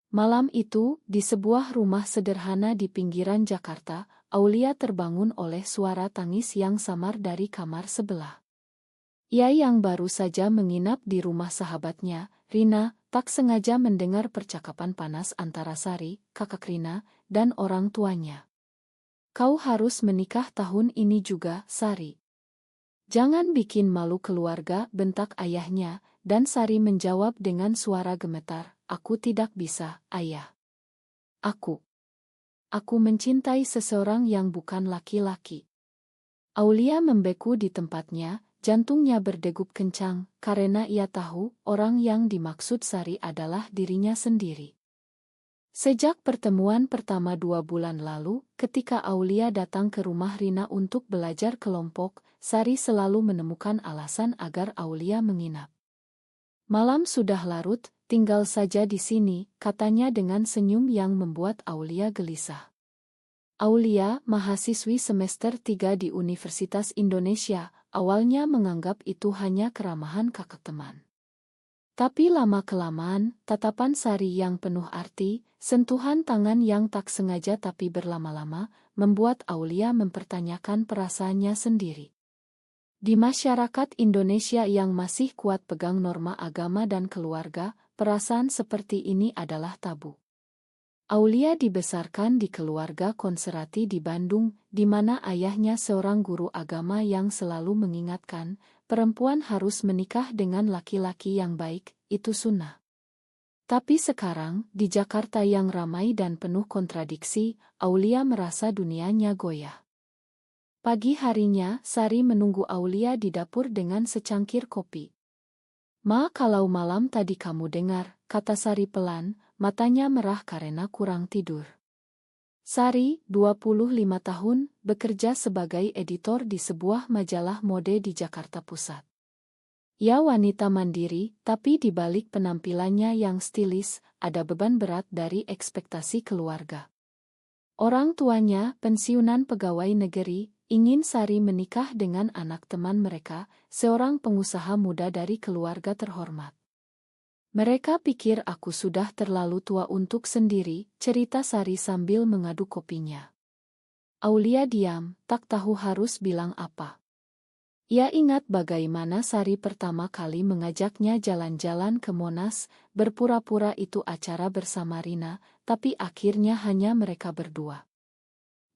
Malam itu, di sebuah rumah sederhana di pinggiran Jakarta, Aulia terbangun oleh suara tangis yang samar dari kamar sebelah. Ia yang baru saja menginap di rumah sahabatnya, Rina, tak sengaja mendengar percakapan panas antara Sari, kakak Rina, dan orang tuanya. "Kau harus menikah tahun ini juga, Sari. Jangan bikin malu keluarga," bentak ayahnya, dan Sari menjawab dengan suara gemetar, "Aku tidak bisa, ayah. Aku mencintai seseorang yang bukan laki-laki." Aulia membeku di tempatnya, jantungnya berdegup kencang, karena ia tahu orang yang dimaksud Sari adalah dirinya sendiri. Sejak pertemuan pertama 2 bulan lalu, ketika Aulia datang ke rumah Rina untuk belajar kelompok, Sari selalu menemukan alasan agar Aulia menginap. "Malam sudah larut, tinggal saja di sini," katanya dengan senyum yang membuat Aulia gelisah. Aulia, mahasiswi semester 3 di Universitas Indonesia, awalnya menganggap itu hanya keramahan kakak teman. Tapi lama-kelamaan, tatapan Sari yang penuh arti, sentuhan tangan yang tak sengaja tapi berlama-lama, membuat Aulia mempertanyakan perasaannya sendiri. Di masyarakat Indonesia yang masih kuat pegang norma agama dan keluarga, perasaan seperti ini adalah tabu. Aulia dibesarkan di keluarga konservatif di Bandung, di mana ayahnya seorang guru agama yang selalu mengingatkan, perempuan harus menikah dengan laki-laki yang baik, itu sunnah. Tapi sekarang, di Jakarta yang ramai dan penuh kontradiksi, Aulia merasa dunianya goyah. Pagi harinya, Sari menunggu Aulia di dapur dengan secangkir kopi. "Ma, kalau malam tadi kamu dengar," kata Sari pelan, matanya merah karena kurang tidur. Sari, 25 tahun, bekerja sebagai editor di sebuah majalah mode di Jakarta Pusat. Ia wanita mandiri, tapi di balik penampilannya yang stilis, ada beban berat dari ekspektasi keluarga. Orang tuanya, pensiunan pegawai negeri, ingin Sari menikah dengan anak teman mereka, seorang pengusaha muda dari keluarga terhormat. "Mereka pikir aku sudah terlalu tua untuk sendiri," cerita Sari sambil mengaduk kopinya. Aulia diam, tak tahu harus bilang apa. Ia ingat bagaimana Sari pertama kali mengajaknya jalan-jalan ke Monas, berpura-pura itu acara bersama Rina, tapi akhirnya hanya mereka berdua.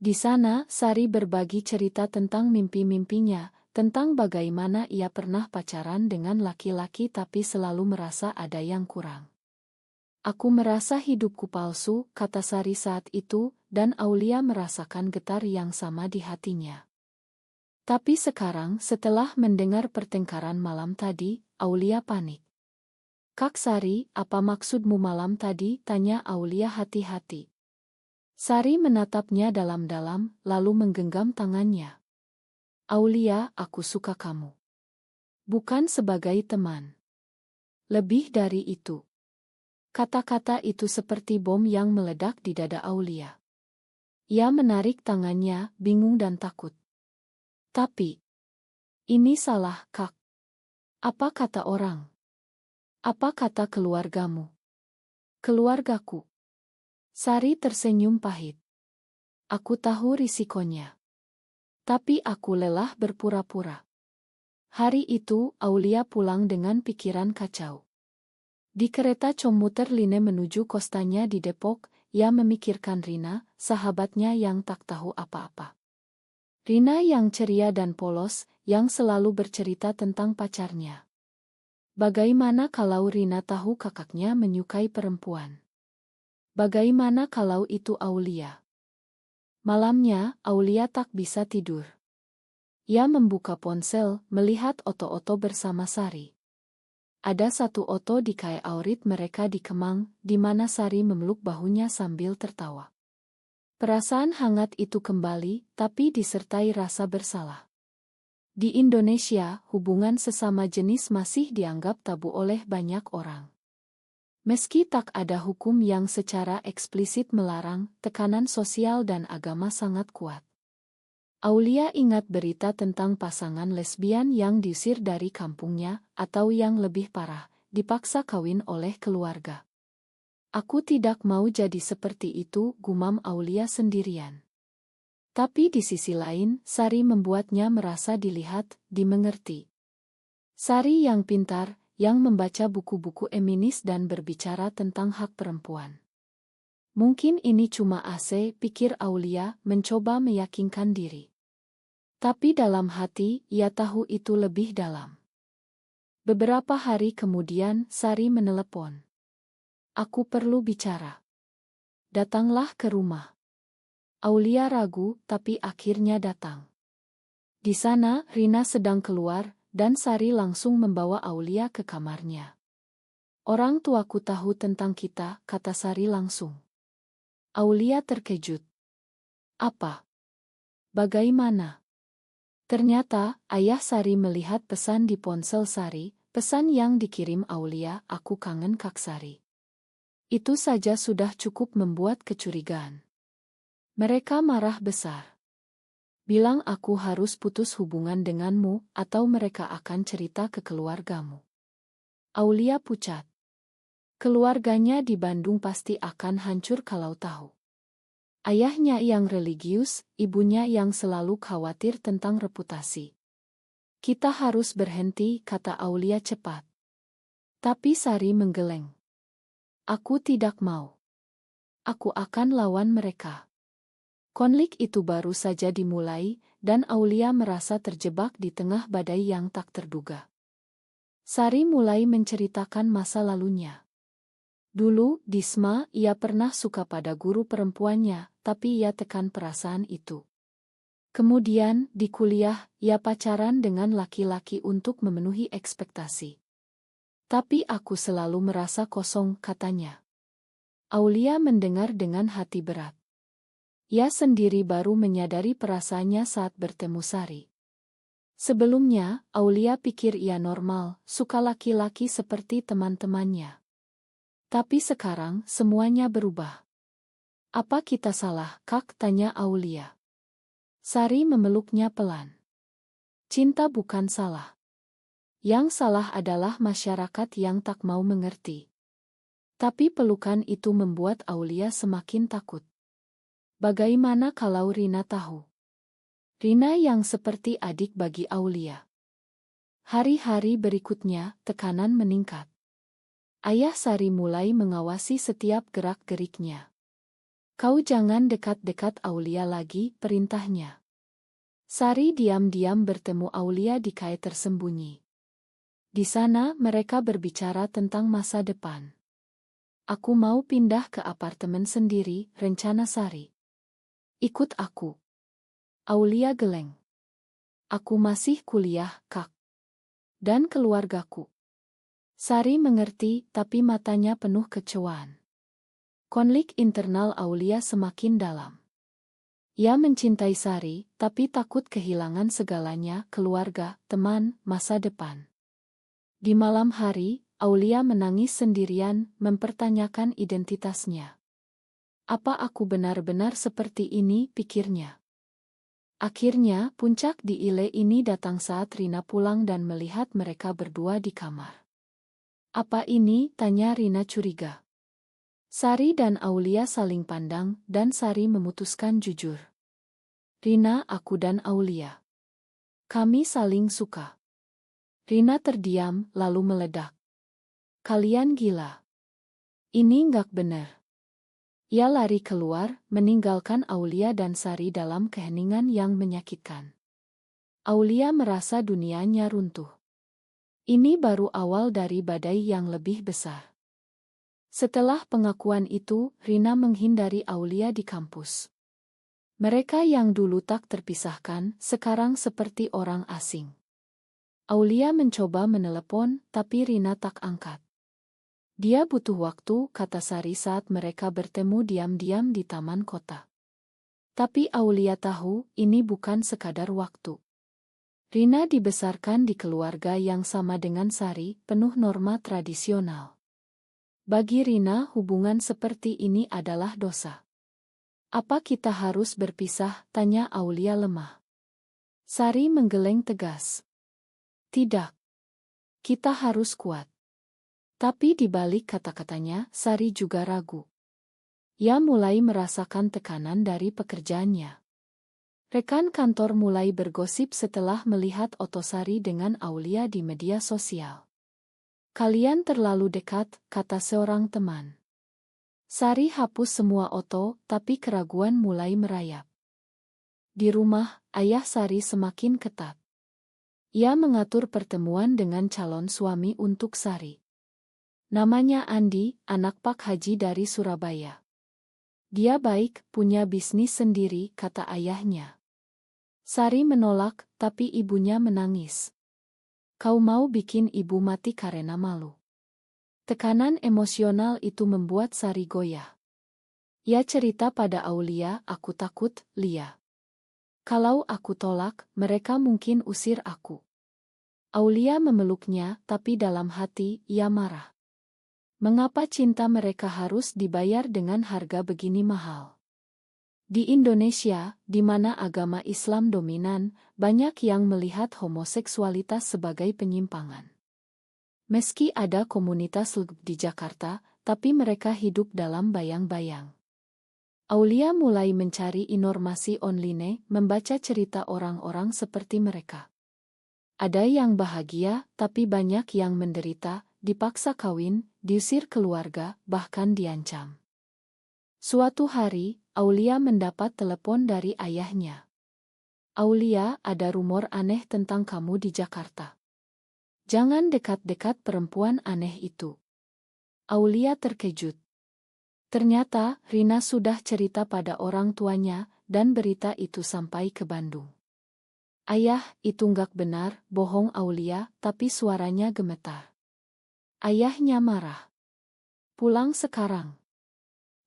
Di sana, Sari berbagi cerita tentang mimpi-mimpinya, tentang bagaimana ia pernah pacaran dengan laki-laki tapi selalu merasa ada yang kurang. "Aku merasa hidupku palsu," kata Sari saat itu, dan Aulia merasakan getar yang sama di hatinya. Tapi sekarang, setelah mendengar pertengkaran malam tadi, Aulia panik. "Kak Sari, apa maksudmu malam tadi?" tanya Aulia hati-hati. Sari menatapnya dalam-dalam, lalu menggenggam tangannya. "Aulia, aku suka kamu. Bukan sebagai teman. Lebih dari itu." Kata-kata itu seperti bom yang meledak di dada Aulia. Ia menarik tangannya, bingung dan takut. "Tapi, ini salah, Kak. Apa kata orang? Apa kata keluargamu?" "Keluargaku." Sari tersenyum pahit. "Aku tahu risikonya. Tapi aku lelah berpura-pura." Hari itu, Aulia pulang dengan pikiran kacau. Di kereta komuter Line menuju kostanya di Depok, ia memikirkan Rina, sahabatnya yang tak tahu apa-apa. Rina yang ceria dan polos, yang selalu bercerita tentang pacarnya. Bagaimana kalau Rina tahu kakaknya menyukai perempuan? Bagaimana kalau itu Aulia? Malamnya, Aulia tak bisa tidur. Ia membuka ponsel, melihat oto-oto bersama Sari. Ada satu oto di kai aurit mereka di Kemang, di mana Sari memeluk bahunya sambil tertawa. Perasaan hangat itu kembali, tapi disertai rasa bersalah. Di Indonesia, hubungan sesama jenis masih dianggap tabu oleh banyak orang. Meski tak ada hukum yang secara eksplisit melarang, tekanan sosial dan agama sangat kuat. Aulia ingat berita tentang pasangan lesbian yang diusir dari kampungnya, atau yang lebih parah, dipaksa kawin oleh keluarga. Aku tidak mau jadi seperti itu, gumam Aulia sendirian. Tapi di sisi lain, Sari membuatnya merasa dilihat, dimengerti. Sari yang pintar, yang membaca buku-buku eminis dan berbicara tentang hak perempuan. Mungkin ini cuma AC, pikir Aulia, mencoba meyakinkan diri. Tapi dalam hati, ia tahu itu lebih dalam. Beberapa hari kemudian, Sari menelepon. Aku perlu bicara. Datanglah ke rumah. Aulia ragu, tapi akhirnya datang. Di sana, Rina sedang keluar, dan Sari langsung membawa Aulia ke kamarnya. Orang tuaku tahu tentang kita, kata Sari langsung. Aulia terkejut. Apa? Bagaimana? Ternyata, ayah Sari melihat pesan di ponsel Sari, pesan yang dikirim Aulia, aku kangen Kak Sari. Itu saja sudah cukup membuat kecurigaan. Mereka marah besar. Bilang aku harus putus hubungan denganmu, atau mereka akan cerita ke keluargamu. Aulia pucat. Keluarganya di Bandung pasti akan hancur kalau tahu. Ayahnya yang religius, ibunya yang selalu khawatir tentang reputasi. Kita harus berhenti, kata Aulia cepat. Tapi Sari menggeleng. Aku tidak mau. Aku akan lawan mereka. Konflik itu baru saja dimulai, dan Aulia merasa terjebak di tengah badai yang tak terduga. Sari mulai menceritakan masa lalunya. Dulu, di SMA, ia pernah suka pada guru perempuannya, tapi ia tekan perasaan itu. Kemudian, di kuliah, ia pacaran dengan laki-laki untuk memenuhi ekspektasi. Tapi aku selalu merasa kosong, katanya. Aulia mendengar dengan hati berat. Ia sendiri baru menyadari perasaannya saat bertemu Sari. Sebelumnya, Aulia pikir ia normal, suka laki-laki seperti teman-temannya. Tapi sekarang, semuanya berubah. Apa kita salah, Kak? Tanya Aulia. Sari memeluknya pelan. Cinta bukan salah. Yang salah adalah masyarakat yang tak mau mengerti. Tapi pelukan itu membuat Aulia semakin takut. Bagaimana kalau Rina tahu? Rina yang seperti adik bagi Aulia. Hari-hari berikutnya, tekanan meningkat. Ayah Sari mulai mengawasi setiap gerak-geriknya. Kau jangan dekat-dekat Aulia lagi, perintahnya. Sari diam-diam bertemu Aulia di kai tersembunyi. Di sana mereka berbicara tentang masa depan. Aku mau pindah ke apartemen sendiri, rencana Sari. Ikut aku. Aulia geleng. Aku masih kuliah, Kak. Dan keluargaku. Sari mengerti, tapi matanya penuh kecewaan. Konflik internal Aulia semakin dalam. Ia mencintai Sari, tapi takut kehilangan segalanya, keluarga, teman, masa depan. Di malam hari, Aulia menangis sendirian, mempertanyakan identitasnya. Apa aku benar-benar seperti ini, pikirnya. Akhirnya, puncak di Ile ini datang saat Rina pulang dan melihat mereka berdua di kamar. Apa ini? Tanya Rina curiga. Sari dan Aulia saling pandang, dan Sari memutuskan jujur. Rina, aku dan Aulia. Kami saling suka. Rina terdiam, lalu meledak. Kalian gila. Ini nggak benar. Ia lari keluar, meninggalkan Aulia dan Sari dalam keheningan yang menyakitkan. Aulia merasa dunianya runtuh. Ini baru awal dari badai yang lebih besar. Setelah pengakuan itu, Rina menghindari Aulia di kampus. Mereka yang dulu tak terpisahkan, sekarang seperti orang asing. Aulia mencoba menelepon, tapi Rina tak angkat. Dia butuh waktu, kata Sari saat mereka bertemu diam-diam di taman kota. Tapi Aulia tahu, ini bukan sekadar waktu. Rina dibesarkan di keluarga yang sama dengan Sari, penuh norma tradisional. Bagi Rina, hubungan seperti ini adalah dosa. Apa kita harus berpisah? Tanya Aulia lemah. Sari menggeleng tegas. Tidak. Kita harus kuat. Tapi di balik kata-katanya, Sari juga ragu. Ia mulai merasakan tekanan dari pekerjaannya. Rekan kantor mulai bergosip setelah melihat Otosari dengan Aulia di media sosial. Kalian terlalu dekat, kata seorang teman. Sari hapus semua Oto, tapi keraguan mulai merayap. Di rumah, ayah Sari semakin ketat. Ia mengatur pertemuan dengan calon suami untuk Sari. Namanya Andi, anak Pak Haji dari Surabaya. Dia baik, punya bisnis sendiri, kata ayahnya. Sari menolak, tapi ibunya menangis. Kau mau bikin ibu mati karena malu. Tekanan emosional itu membuat Sari goyah. Ia cerita pada Aulia, aku takut, Lia. Kalau aku tolak, mereka mungkin usir aku. Aulia memeluknya, tapi dalam hati, ia marah. Mengapa cinta mereka harus dibayar dengan harga begini mahal? Di Indonesia, di mana agama Islam dominan, banyak yang melihat homoseksualitas sebagai penyimpangan. Meski ada komunitas LGBT di Jakarta, tapi mereka hidup dalam bayang-bayang. Aulia mulai mencari informasi online, membaca cerita orang-orang seperti mereka. Ada yang bahagia, tapi banyak yang menderita, dipaksa kawin, diusir keluarga, bahkan diancam. Suatu hari, Aulia mendapat telepon dari ayahnya. Aulia, ada rumor aneh tentang kamu di Jakarta. Jangan dekat-dekat perempuan aneh itu. Aulia terkejut. Ternyata, Rina sudah cerita pada orang tuanya, dan berita itu sampai ke Bandung. Ayah, itu nggak benar, bohong Aulia, tapi suaranya gemetar. Ayahnya marah. Pulang sekarang.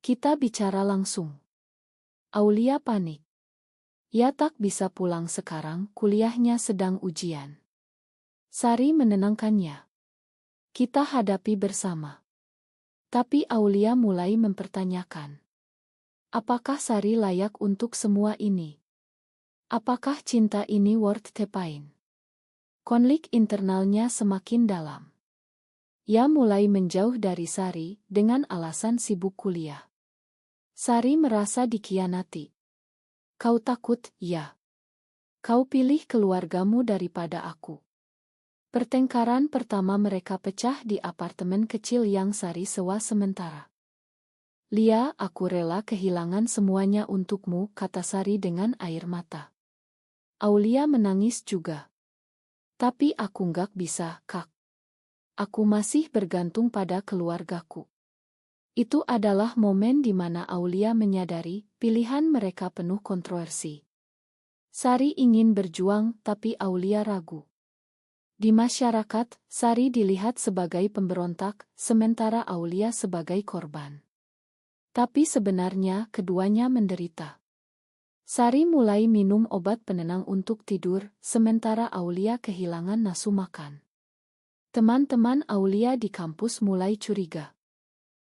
Kita bicara langsung. Aulia panik. Ia tak bisa pulang sekarang, kuliahnya sedang ujian. Sari menenangkannya. Kita hadapi bersama. Tapi Aulia mulai mempertanyakan. Apakah Sari layak untuk semua ini? Apakah cinta ini worth the pain? Konflik internalnya semakin dalam. Ia mulai menjauh dari Sari dengan alasan sibuk kuliah. Sari merasa dikhianati. Kau takut, ya? Kau pilih keluargamu daripada aku. Pertengkaran pertama mereka pecah di apartemen kecil yang Sari sewa sementara. Lia, aku rela kehilangan semuanya untukmu, kata Sari dengan air mata. Aulia menangis juga. Tapi aku nggak bisa, Kak. Aku masih bergantung pada keluargaku. Itu adalah momen di mana Aulia menyadari pilihan mereka penuh kontroversi. Sari ingin berjuang, tapi Aulia ragu. Di masyarakat, Sari dilihat sebagai pemberontak, sementara Aulia sebagai korban. Tapi sebenarnya keduanya menderita. Sari mulai minum obat penenang untuk tidur, sementara Aulia kehilangan nafsu makan. Teman-teman Aulia di kampus mulai curiga.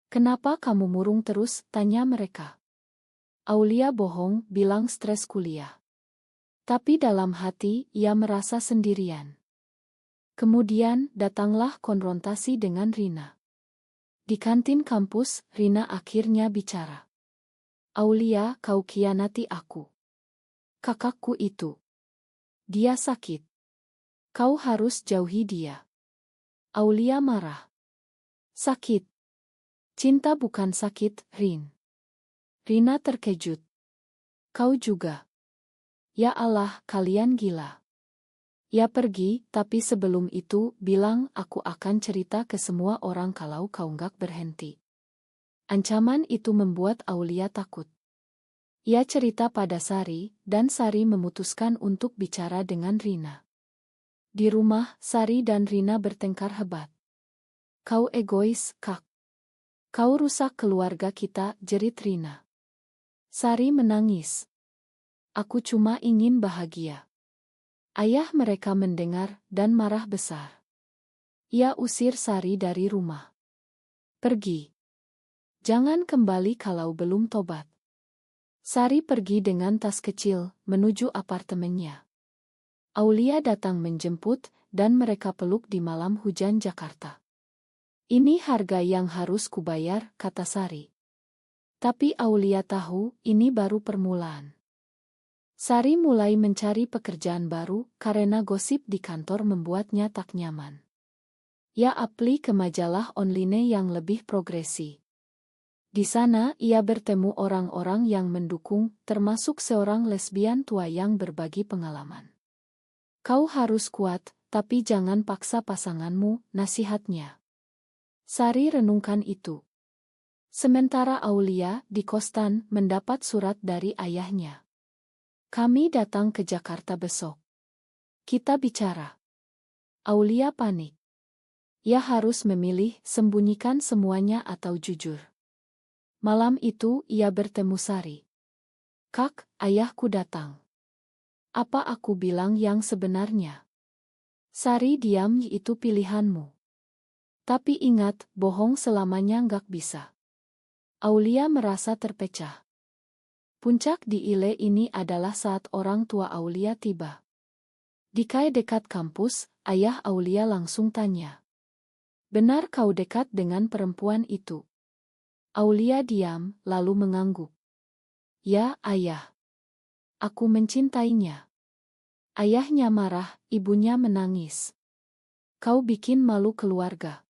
Kenapa kamu murung terus, tanya mereka. Aulia bohong, bilang stres kuliah. Tapi dalam hati, ia merasa sendirian. Kemudian, datanglah konfrontasi dengan Rina. Di kantin kampus, Rina akhirnya bicara. Aulia, kau khianati aku. Kakakku itu. Dia sakit. Kau harus jauhi dia. Aulia marah. Sakit. Cinta bukan sakit, Rin. Rina terkejut. Kau juga. Ya Allah, kalian gila. Ia pergi, tapi sebelum itu, bilang aku akan cerita ke semua orang kalau kau nggak berhenti. Ancaman itu membuat Aulia takut. Ia cerita pada Sari, dan Sari memutuskan untuk bicara dengan Rina. Di rumah, Sari dan Rina bertengkar hebat. Kau egois, Kak. Kau rusak keluarga kita, jerit Rina. Sari menangis. Aku cuma ingin bahagia. Ayah mereka mendengar dan marah besar. Ia usir Sari dari rumah. Pergi. Jangan kembali kalau belum tobat. Sari pergi dengan tas kecil, menuju apartemennya. Aulia datang menjemput, dan mereka peluk di malam hujan Jakarta. Ini harga yang harus kubayar, kata Sari. Tapi Aulia tahu, ini baru permulaan. Sari mulai mencari pekerjaan baru karena gosip di kantor membuatnya tak nyaman. Ia apply ke majalah online yang lebih progresi. Di sana ia bertemu orang-orang yang mendukung, termasuk seorang lesbian tua yang berbagi pengalaman. Kau harus kuat, tapi jangan paksa pasanganmu, nasihatnya. Sari renungkan itu. Sementara Aulia di kosan mendapat surat dari ayahnya. Kami datang ke Jakarta besok. Kita bicara. Aulia panik. Ia harus memilih sembunyikan semuanya atau jujur. Malam itu ia bertemu Sari. Kak, ayahku datang. Apa aku bilang yang sebenarnya? Sari diam, itu pilihanmu. Tapi ingat, bohong selamanya nggak bisa. Aulia merasa terpecah. Puncak di Ile ini adalah saat orang tua Aulia tiba. Di kai dekat kampus, ayah Aulia langsung tanya. Benar kau dekat dengan perempuan itu? Aulia diam, lalu mengangguk. Ya, ayah. Aku mencintainya. Ayahnya marah, ibunya menangis. Kau bikin malu keluarga.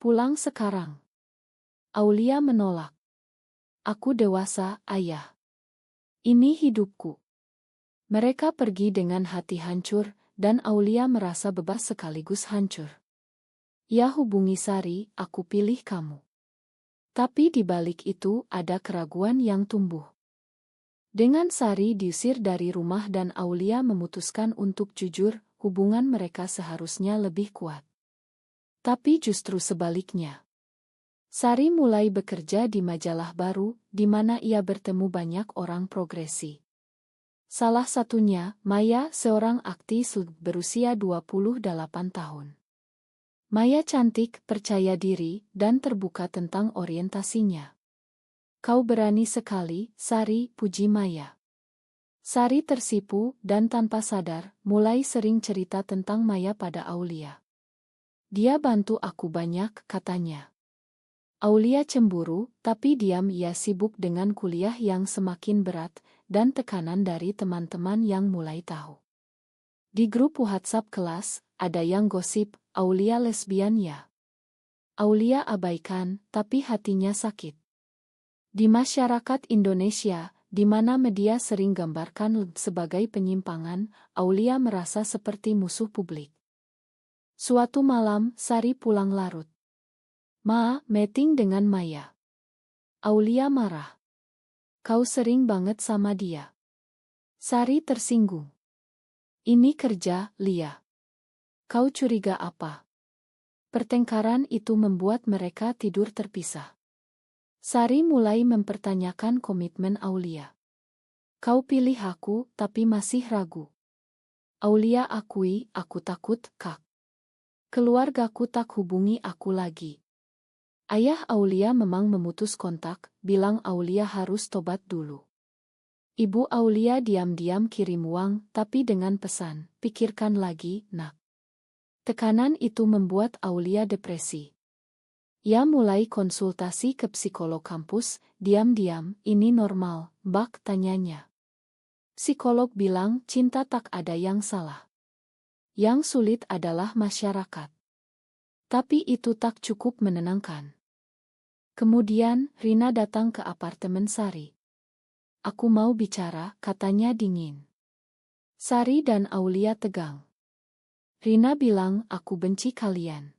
Pulang sekarang. Aulia menolak. Aku dewasa, ayah. Ini hidupku. Mereka pergi dengan hati hancur, dan Aulia merasa bebas sekaligus hancur. Ia hubungi Sari, aku pilih kamu. Tapi di balik itu ada keraguan yang tumbuh. Dengan Sari diusir dari rumah dan Aulia memutuskan untuk jujur, hubungan mereka seharusnya lebih kuat. Tapi justru sebaliknya. Sari mulai bekerja di majalah baru, di mana ia bertemu banyak orang progresi. Salah satunya, Maya, seorang aktis berusia 28 tahun. Maya cantik, percaya diri, dan terbuka tentang orientasinya. Kau berani sekali, Sari, puji Maya. Sari tersipu, dan tanpa sadar, mulai sering cerita tentang Maya pada Aulia. Dia bantu aku banyak, katanya. Aulia cemburu, tapi diam ia sibuk dengan kuliah yang semakin berat, dan tekanan dari teman-teman yang mulai tahu. Di grup WhatsApp kelas, ada yang gosip, Aulia lesbian ya. Aulia abaikan, tapi hatinya sakit. Di masyarakat Indonesia, di mana media sering gambarkan sebagai penyimpangan, Aulia merasa seperti musuh publik. Suatu malam, Sari pulang larut. Ma, meeting dengan Maya. Aulia marah. Kau sering banget sama dia. Sari tersinggung. Ini kerja, Lia. Kau curiga apa? Pertengkaran itu membuat mereka tidur terpisah. Sari mulai mempertanyakan komitmen Aulia. Kau pilih aku, tapi masih ragu. Aulia akui, aku takut, Kak. Keluargaku tak hubungi aku lagi. Ayah Aulia memang memutus kontak, bilang Aulia harus tobat dulu. Ibu Aulia diam-diam kirim uang, tapi dengan pesan, pikirkan lagi, nak. Tekanan itu membuat Aulia depresi. Ia mulai konsultasi ke psikolog kampus, diam-diam, ini normal, Mbak, tanyanya. Psikolog bilang cinta tak ada yang salah. Yang sulit adalah masyarakat. Tapi itu tak cukup menenangkan. Kemudian, Rina datang ke apartemen Sari. Aku mau bicara, katanya dingin. Sari dan Aulia tegang. Rina bilang, aku benci kalian.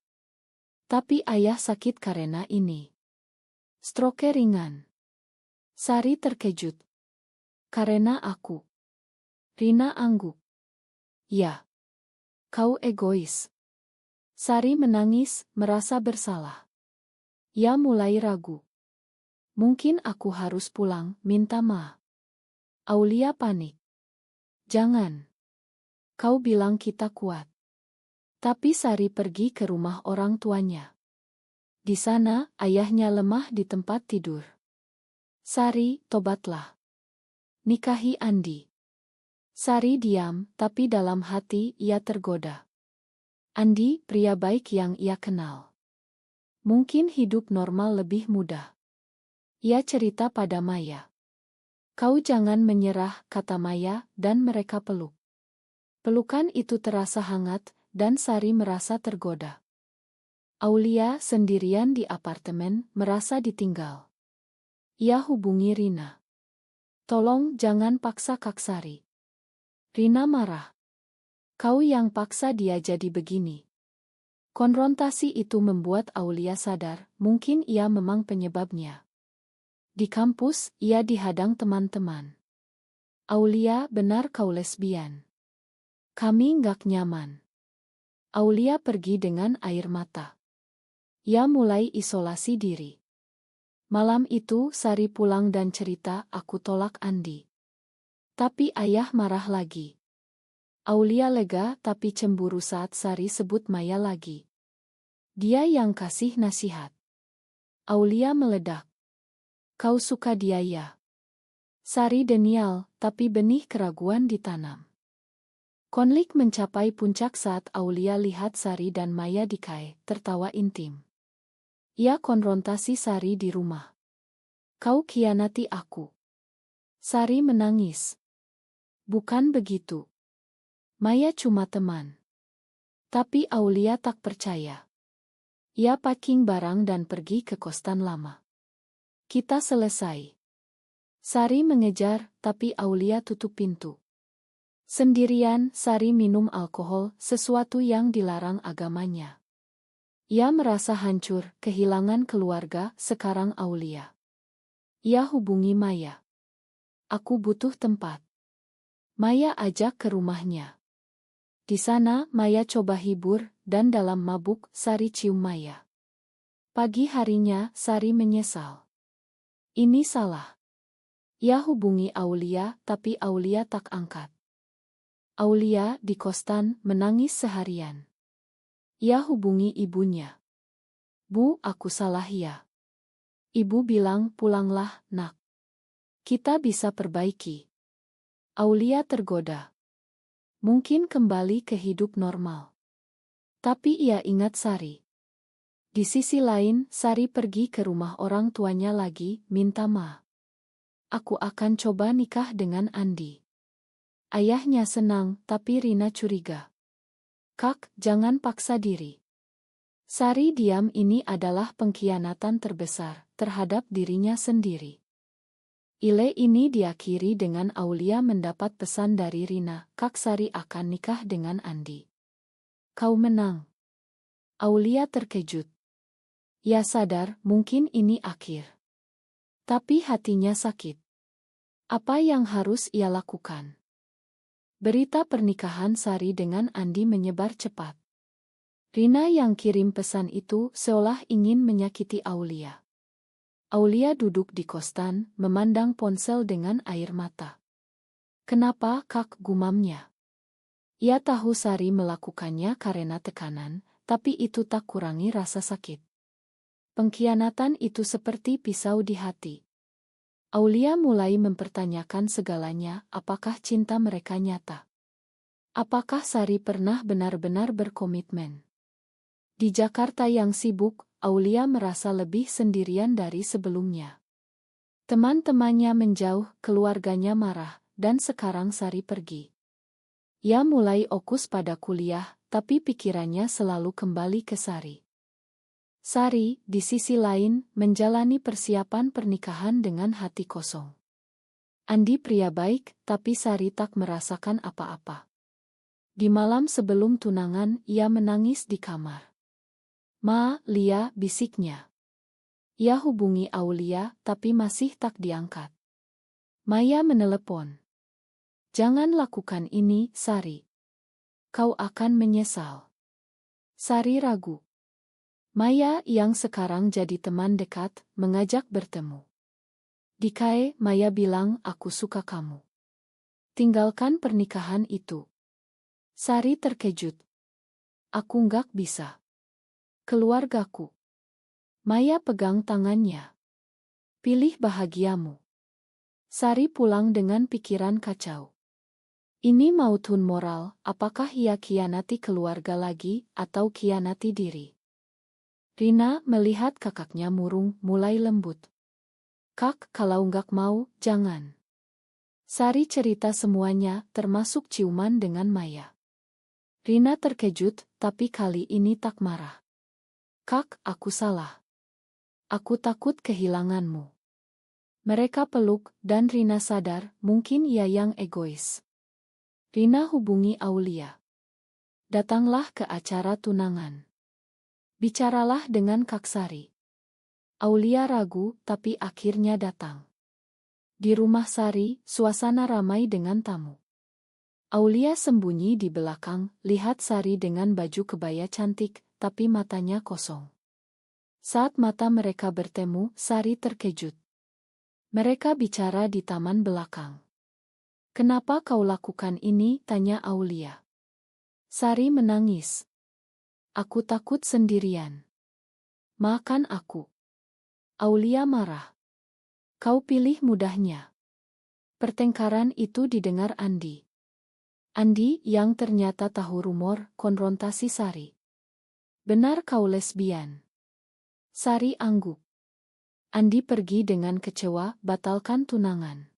Tapi ayah sakit karena ini. Stroke ringan. Sari terkejut. Karena aku. Rina angguk. Ya. Kau egois. Sari menangis, merasa bersalah. Ia mulai ragu. Mungkin aku harus pulang, minta maaf. Aulia panik. Jangan. Kau bilang kita kuat. Tapi Sari pergi ke rumah orang tuanya. Di sana, ayahnya lemah di tempat tidur. Sari, tobatlah. Nikahi Andi. Sari diam, tapi dalam hati ia tergoda. Andi, pria baik yang ia kenal. Mungkin hidup normal lebih mudah. Ia cerita pada Maya. Kau jangan menyerah, kata Maya, dan mereka peluk. Pelukan itu terasa hangat, dan Sari merasa tergoda. Aulia sendirian di apartemen, merasa ditinggal. Ia hubungi Rina. Tolong jangan paksa Kak Sari. Rina marah. Kau yang paksa dia jadi begini. Konfrontasi itu membuat Aulia sadar, mungkin ia memang penyebabnya. Di kampus, ia dihadang teman-teman. Aulia, benar kau lesbian. Kami nggak nyaman. Aulia pergi dengan air mata. Ia mulai isolasi diri. Malam itu Sari pulang dan cerita, aku tolak Andi. Tapi ayah marah lagi. Aulia lega tapi cemburu saat Sari sebut Maya lagi. Dia yang kasih nasihat. Aulia meledak. Kau suka dia ya? Sari denial, tapi benih keraguan ditanam. Konflik mencapai puncak saat Aulia lihat Sari dan Maya di KAE, tertawa intim. Ia konfrontasi Sari di rumah. Kau khianati aku. Sari menangis. Bukan begitu. Maya cuma teman. Tapi Aulia tak percaya. Ia packing barang dan pergi ke kosan lama. Kita selesai. Sari mengejar, tapi Aulia tutup pintu. Sendirian, Sari minum alkohol, sesuatu yang dilarang agamanya. Ia merasa hancur, kehilangan keluarga, sekarang Aulia. Ia hubungi Maya. Aku butuh tempat. Maya ajak ke rumahnya. Di sana, Maya coba hibur, dan dalam mabuk, Sari cium Maya. Pagi harinya, Sari menyesal. Ini salah. Ia hubungi Aulia, tapi Aulia tak angkat. Aulia di kosan menangis seharian. Ia hubungi ibunya. Bu, aku salah ya. Ibu bilang, pulanglah, nak. Kita bisa perbaiki. Aulia tergoda. Mungkin kembali ke hidup normal. Tapi ia ingat Sari. Di sisi lain, Sari pergi ke rumah orang tuanya lagi, minta maaf. Aku akan coba nikah dengan Andi. Ayahnya senang, tapi Rina curiga. Kak, jangan paksa diri. Sari diam, ini adalah pengkhianatan terbesar terhadap dirinya sendiri. Ile ini diakhiri dengan Aulia mendapat pesan dari Rina, Kak Sari akan nikah dengan Andi. Kau menang. Aulia terkejut. Ia sadar mungkin ini akhir. Tapi hatinya sakit. Apa yang harus ia lakukan? Berita pernikahan Sari dengan Andi menyebar cepat. Rina yang kirim pesan itu seolah ingin menyakiti Aulia. Aulia duduk di kosan, memandang ponsel dengan air mata. Kenapa, Kak, gumamnya? Ia tahu Sari melakukannya karena tekanan, tapi itu tak kurangi rasa sakit. Pengkhianatan itu seperti pisau di hati. Aulia mulai mempertanyakan segalanya, apakah cinta mereka nyata? Apakah Sari pernah benar-benar berkomitmen? Di Jakarta yang sibuk, Aulia merasa lebih sendirian dari sebelumnya. Teman-temannya menjauh, keluarganya marah, dan sekarang Sari pergi. Ia mulai fokus pada kuliah, tapi pikirannya selalu kembali ke Sari. Sari, di sisi lain, menjalani persiapan pernikahan dengan hati kosong. Andi pria baik, tapi Sari tak merasakan apa-apa. Di malam sebelum tunangan, ia menangis di kamar. Ma, Lia, bisiknya. Ia hubungi Aulia, tapi masih tak diangkat. Maya menelepon. Jangan lakukan ini, Sari. Kau akan menyesal. Sari ragu. Maya yang sekarang jadi teman dekat, mengajak bertemu. Di KAE, Maya bilang, aku suka kamu. Tinggalkan pernikahan itu. Sari terkejut. Aku nggak bisa. Keluargaku. Maya pegang tangannya. Pilih bahagiamu. Sari pulang dengan pikiran kacau. Ini mautun moral, apakah ia khianati keluarga lagi, atau khianati diri? Rina melihat kakaknya murung, mulai lembut. Kak, kalau nggak mau, jangan. Sari cerita semuanya, termasuk ciuman dengan Maya. Rina terkejut, tapi kali ini tak marah. Kak, aku salah. Aku takut kehilanganmu. Mereka peluk, dan Rina sadar, mungkin ia yang egois. Rina hubungi Aulia. Datanglah ke acara tunangan. Bicaralah dengan Kak Sari. Aulia ragu, tapi akhirnya datang. Di rumah Sari, suasana ramai dengan tamu. Aulia sembunyi di belakang, lihat Sari dengan baju kebaya cantik, tapi matanya kosong. Saat mata mereka bertemu, Sari terkejut. Mereka bicara di taman belakang. Kenapa kau lakukan ini? Tanya Aulia. Sari menangis. Aku takut sendirian. Makan aku. Aulia marah. Kau pilih mudahnya. Pertengkaran itu didengar Andi. Andi yang ternyata tahu rumor konfrontasi Sari. Benar kau lesbian. Sari angguk. Andi pergi dengan kecewa, batalkan tunangan.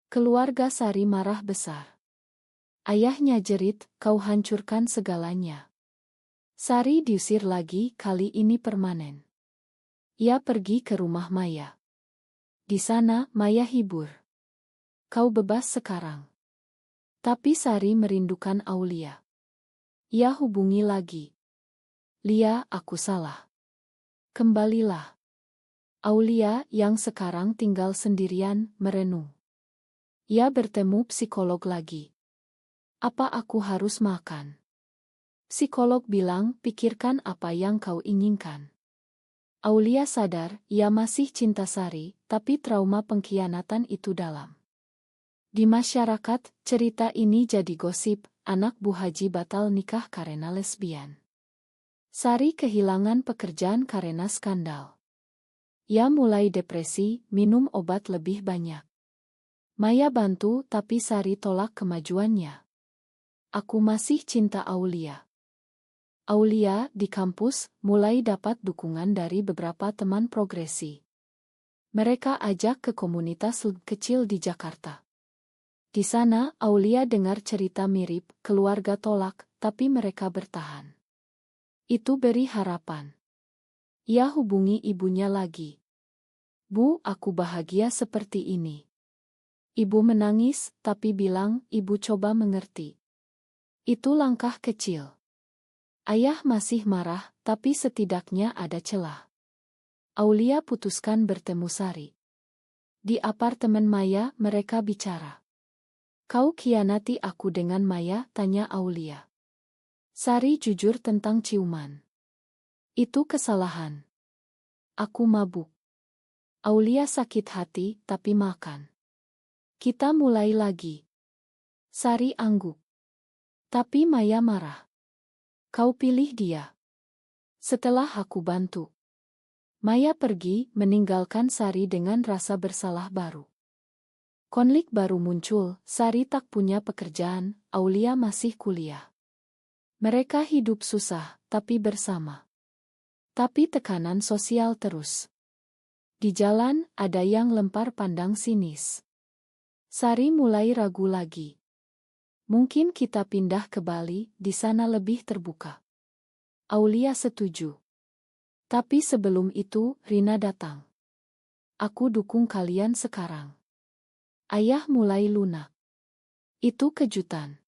Keluarga Sari marah besar. Ayahnya jerit, kau hancurkan segalanya. Sari diusir lagi, kali ini permanen. Ia pergi ke rumah Maya. Di sana, Maya hibur. Kau bebas sekarang. Tapi Sari merindukan Aulia. Ia hubungi lagi. Lia, aku salah. Kembalilah. Aulia yang sekarang tinggal sendirian, merenung. Ia bertemu psikolog lagi. Apa aku harus makan? Psikolog bilang, pikirkan apa yang kau inginkan. Aulia sadar, ia masih cinta Sari, tapi trauma pengkhianatan itu dalam. Di masyarakat, cerita ini jadi gosip, anak Bu Haji batal nikah karena lesbian. Sari kehilangan pekerjaan karena skandal. Ia mulai depresi, minum obat lebih banyak. Maya bantu, tapi Sari tolak kemajuannya. Aku masih cinta Aulia. Aulia, di kampus, mulai dapat dukungan dari beberapa teman progresi. Mereka ajak ke komunitas kecil di Jakarta. Di sana, Aulia dengar cerita mirip, keluarga tolak, tapi mereka bertahan. Itu beri harapan. Ia hubungi ibunya lagi. Bu, aku bahagia seperti ini. Ibu menangis, tapi bilang, ibu coba mengerti. Itu langkah kecil. Ayah masih marah, tapi setidaknya ada celah. Aulia putuskan bertemu Sari. Di apartemen Maya, mereka bicara. Kau khianati aku dengan Maya, tanya Aulia. Sari jujur tentang ciuman. Itu kesalahan. Aku mabuk. Aulia sakit hati, tapi makan. Kita mulai lagi. Sari angguk. Tapi Maya marah. Kau pilih dia. Setelah aku bantu. Maya pergi, meninggalkan Sari dengan rasa bersalah baru. Konflik baru muncul, Sari tak punya pekerjaan, Aulia masih kuliah. Mereka hidup susah, tapi bersama. Tapi tekanan sosial terus. Di jalan, ada yang lempar pandang sinis. Sari mulai ragu lagi. Mungkin kita pindah ke Bali, di sana lebih terbuka. Aulia setuju. Tapi sebelum itu, Rina datang. Aku dukung kalian sekarang. Ayah mulai lunak. Itu kejutan.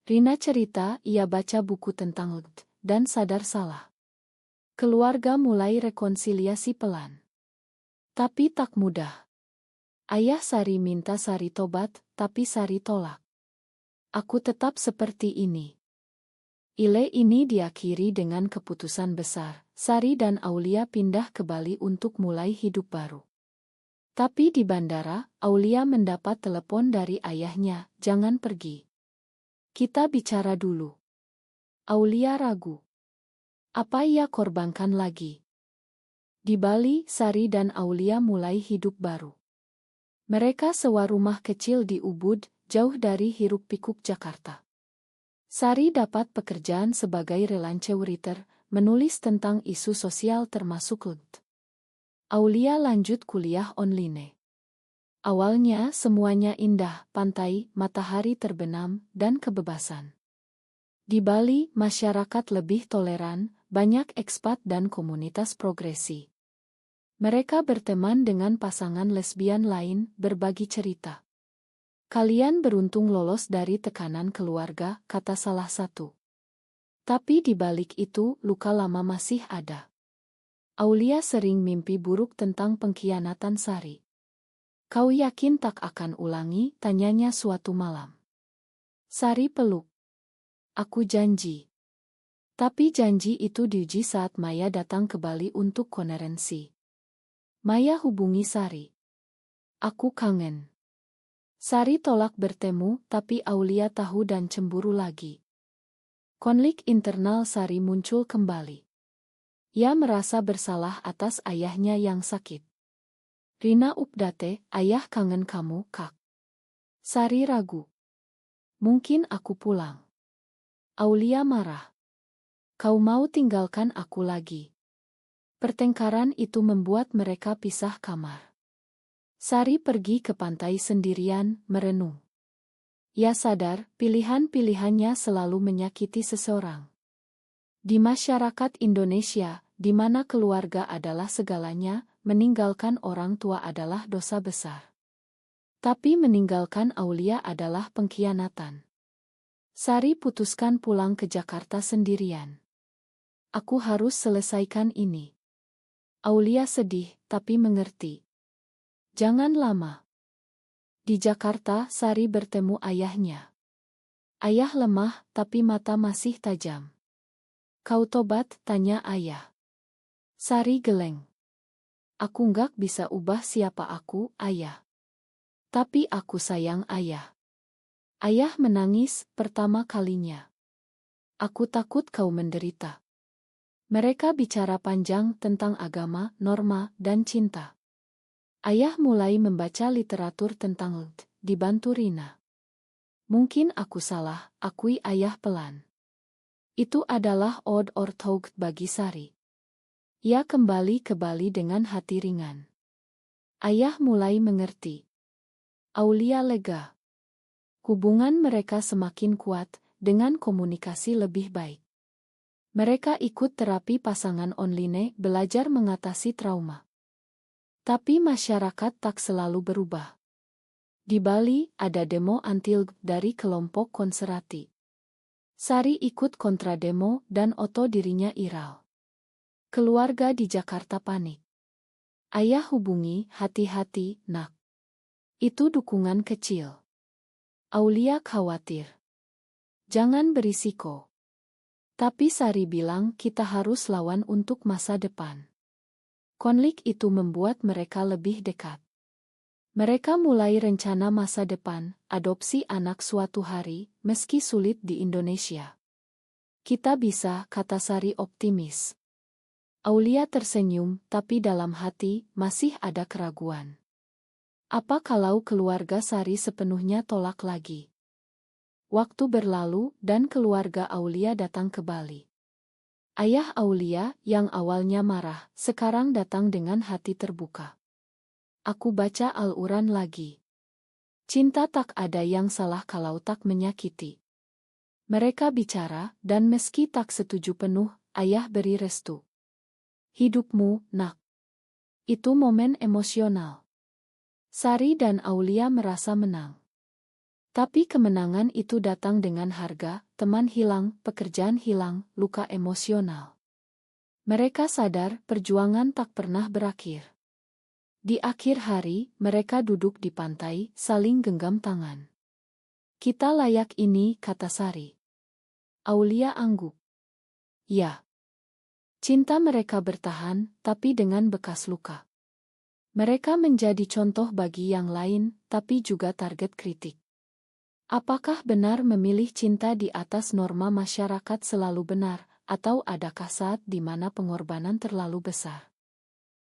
Rina cerita, ia baca buku tentang LGBTQ dan sadar salah. Keluarga mulai rekonsiliasi pelan. Tapi tak mudah. Ayah Sari minta Sari tobat, tapi Sari tolak. Aku tetap seperti ini. Ile ini diakhiri dengan keputusan besar. Sari dan Aulia pindah ke Bali untuk mulai hidup baru. Tapi di bandara, Aulia mendapat telepon dari ayahnya, jangan pergi. Kita bicara dulu. Aulia ragu. Apa ia korbankan lagi? Di Bali, Sari dan Aulia mulai hidup baru. Mereka sewa rumah kecil di Ubud, jauh dari hiruk-pikuk Jakarta. Sari dapat pekerjaan sebagai relance waiter, menulis tentang isu sosial termasuk LGBTQ. Aulia lanjut kuliah online. Awalnya semuanya indah, pantai, matahari terbenam, dan kebebasan. Di Bali, masyarakat lebih toleran, banyak ekspat dan komunitas progresi. Mereka berteman dengan pasangan lesbian lain, berbagi cerita. Kalian beruntung lolos dari tekanan keluarga, kata salah satu. Tapi di balik itu, luka lama masih ada. Aulia sering mimpi buruk tentang pengkhianatan Sari. Kau yakin tak akan ulangi? Tanyanya suatu malam. Sari peluk. Aku janji. Tapi janji itu diuji saat Maya datang ke Bali untuk konferensi. Maya hubungi Sari. Aku kangen. Sari tolak bertemu, tapi Aulia tahu dan cemburu lagi. Konflik internal Sari muncul kembali. Ia merasa bersalah atas ayahnya yang sakit. Rina update, ayah kangen kamu, Kak. Sari ragu. Mungkin aku pulang. Aulia marah. Kau mau tinggalkan aku lagi? Pertengkaran itu membuat mereka pisah kamar. Sari pergi ke pantai sendirian, merenung. Ia sadar, pilihan-pilihannya selalu menyakiti seseorang. Di masyarakat Indonesia, di mana keluarga adalah segalanya, meninggalkan orang tua adalah dosa besar. Tapi meninggalkan Aulia adalah pengkhianatan. Sari putuskan pulang ke Jakarta sendirian. Aku harus selesaikan ini. Aulia sedih, tapi mengerti. Jangan lama. Di Jakarta, Sari bertemu ayahnya. Ayah lemah, tapi mata masih tajam. Kau tobat? Tanya ayah. Sari geleng. Aku nggak bisa ubah siapa aku, ayah. Tapi aku sayang ayah. Ayah menangis, pertama kalinya. Aku takut kau menderita. Mereka bicara panjang tentang agama, norma, dan cinta. Ayah mulai membaca literatur tentang LGBTQ, dibantu Rina. Mungkin aku salah, akui ayah pelan. Itu adalah odd or thought bagi Sari. Ia kembali ke Bali dengan hati ringan. Ayah mulai mengerti. Aulia lega. Hubungan mereka semakin kuat, dengan komunikasi lebih baik. Mereka ikut terapi pasangan online, belajar mengatasi trauma. Tapi masyarakat tak selalu berubah. Di Bali, ada demo anti-LGBTQ dari kelompok konservatif. Sari ikut kontra demo dan oto dirinya viral. Keluarga di Jakarta panik. Ayah hubungi, hati-hati, nak. Itu dukungan kecil. Aulia khawatir. Jangan berisiko. Tapi Sari bilang kita harus lawan untuk masa depan. Konflik itu membuat mereka lebih dekat. Mereka mulai rencana masa depan, adopsi anak suatu hari, meski sulit di Indonesia. Kita bisa, kata Sari optimis. Aulia tersenyum, tapi dalam hati masih ada keraguan. Apa kalau keluarga Sari sepenuhnya tolak lagi? Waktu berlalu dan keluarga Aulia datang ke Bali. Ayah Aulia, yang awalnya marah, sekarang datang dengan hati terbuka. Aku baca Al-Quran lagi. Cinta tak ada yang salah kalau tak menyakiti. Mereka bicara, dan meski tak setuju penuh, ayah beri restu. Hidupmu, nak. Itu momen emosional. Sari dan Aulia merasa menang. Tapi kemenangan itu datang dengan harga, teman hilang, pekerjaan hilang, luka emosional. Mereka sadar perjuangan tak pernah berakhir. Di akhir hari, mereka duduk di pantai, saling genggam tangan. Kita layak ini, kata Sari. Aulia angguk. Ya. Cinta mereka bertahan, tapi dengan bekas luka. Mereka menjadi contoh bagi yang lain, tapi juga target kritik. Apakah benar memilih cinta di atas norma masyarakat selalu benar, atau adakah saat di mana pengorbanan terlalu besar?